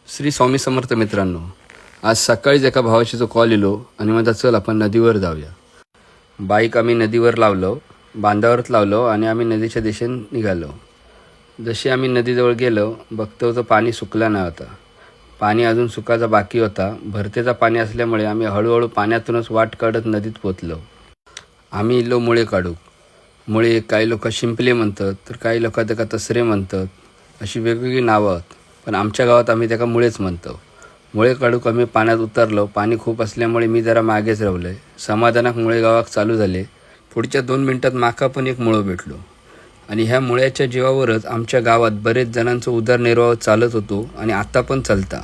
श्री स्वामी समर्थ मित्रांनो, आज सकाळीच एका भावाशी जो कॉल येलो आणि म्हणता चल आपण नदीवर जाऊया. बाईक आम्ही नदीवर लावलो, बांधावरच लावलो आणि आम्ही नदीच्या दिशेने निघालो. जशी आम्ही नदीजवळ गेलो बघतो तर पाणी सुकला नाही होता. पाणी अजून सुकायचा बाकी होता. भरतेचा पाणी असल्यामुळे आम्ही हळूहळू पाण्यातूनच वाट काढत नदीत पोचलो. आम्ही इल्लो मुळे काढू. मुळे काही लोक शिंपले म्हणतात तर काही लोक त्याका तसरे म्हणतात. अशी वेगवेगळी नावं आहेत, पण आमच्या गावात आम्ही त्याका मुळेच म्हणतो. मुळे काढूक आम्ही पाण्यात उतरलो. पाणी खूप असल्यामुळे मी जरा मागेच रावले. समाधानाक मुळे गावाक चालू झाले. पुढच्या 2 मिनिटात माका पण एक मुळं भेटलो आणि ह्या मुळ्याच्या जीवावरच आमच्या गावात बरेच जणांचा उदरनिर्वाह चालत होतो आणि आता पण चालता.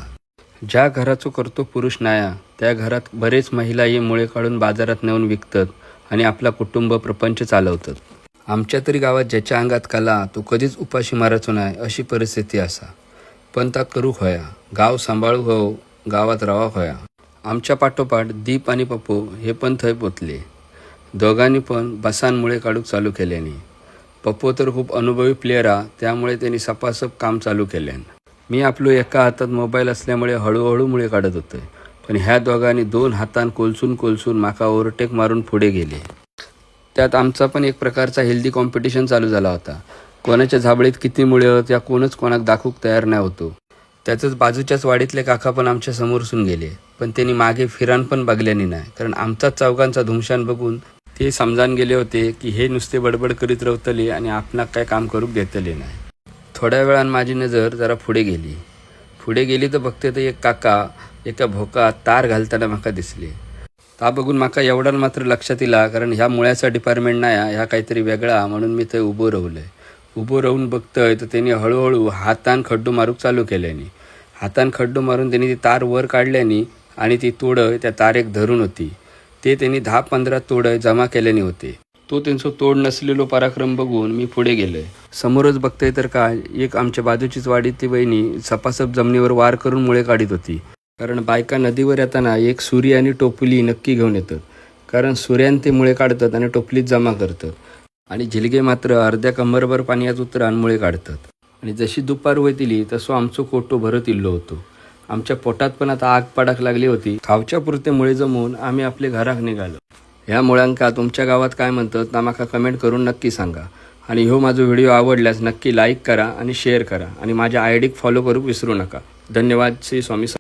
ज्या घराचो करतो पुरुष नाया त्या घरात बरेच महिला हे मुळे काढून बाजारात नेऊन विकतात आणि आपला कुटुंब प्रपंच चालवतात. आमच्या तरी गावात ज्याच्या अंगात कला तो कधीच उपाशी मारायचो नाही अशी परिस्थिती असा. पण ता करूक होया. गाव सांभाळू हो, गावात रावाक होया. आमच्या पाठोपाठ दीप आणि पप्पू हे पण थंय पोचले. दोघांनी पण बसान मुळे काढूक चालू केल्याने. पप्पू तर खूप अनुभवी प्लेयर हा, त्यामुळे त्यांनी सपासप काम चालू केल्यान. मी आपलो एका हातात मोबाईल असल्यामुळे हळूहळू मुळे काढत होते. पण ह्या दोघांनी 2 हातान कोलसून माका ओव्हरटेक मारून पुढे गेले. त्यात आमचा पण एक प्रकारचा हेल्दी कॉम्पिटिशन चालू झाला होता. कोणाच्या झाबळीत किती मुळे होत या कोणच कोणाक दाखवूक तयार नाही होतो. त्यातच बाजूच्याच वाडीतले काका पण आमच्या समोरसून गेले, पण त्यांनी मागे फिरान पण बघल्यानी नाही. कारण आमचाच चौघांचा धुमशान बघून ते समजान गेले होते की हे नुसते बडबड करीत राहतले आणि आपणाक काय काम करूक देतले नाही. थोड्या वेळान माझी नजर जरा पुढे गेली तर बघते तर एक काका एका भोकात तार घालताना माका दिसले. ता बघून माका एवढा मात्र लक्षात इला, कारण ह्या मुळ्याचा डिपार्टमेंट नाही ह्या काहीतरी वेगळा, म्हणून मी थंय उभो राहलोय. उभो राहून बघतोय तर त्यांनी हळूहळू हातान खड्डू मारूक चालू केल्यानी. हातान खड्डू मारून त्यांनी ती तार वर काढल्यानी आणि ती तोडय त्या तारेक धरून होती. ते त्यांनी 10-15 तोडय जमा केल्याने होते. तो त्यांचा तोड नसलेलो पराक्रम बघून मी पुढे गेलोय. समोरच बघतोय तर काय एक आमच्या बाजूचीच वाडीतली वहिनी सपासप जमिनीवर वार करून मुळे काढीत होती. कारण बायका नदीवर येताना एक सुरी आणि टोपली नक्की घेऊन येतात, कारण सुऱ्यान ते मुळे काढतात आणि टोपलीत जमा करतात. आणि झिलगे मात्र अर्ध्या कंबरभर पाण्यात उतरान मुळे काढतात. आणि जशी दुपार वयतली तसो आमचो कोटो भरत इल्लो होतो. आमच्या पोटात पण आता आग पडाक लागली होती. खावच्या पुरते मुळे जमवून आम्ही आपले घराक निघालो. ह्या मुळ्यांका तुमच्या गावात काय म्हणतात ना माका कमेंट करून नक्की सांगा. आणि ह्यो माझा व्हिडिओ आवडल्यास नक्की लाईक करा आणि शेअर करा आणि माझ्या आयडीक फॉलो करूक विसरू नका. धन्यवाद. श्री स्वामी.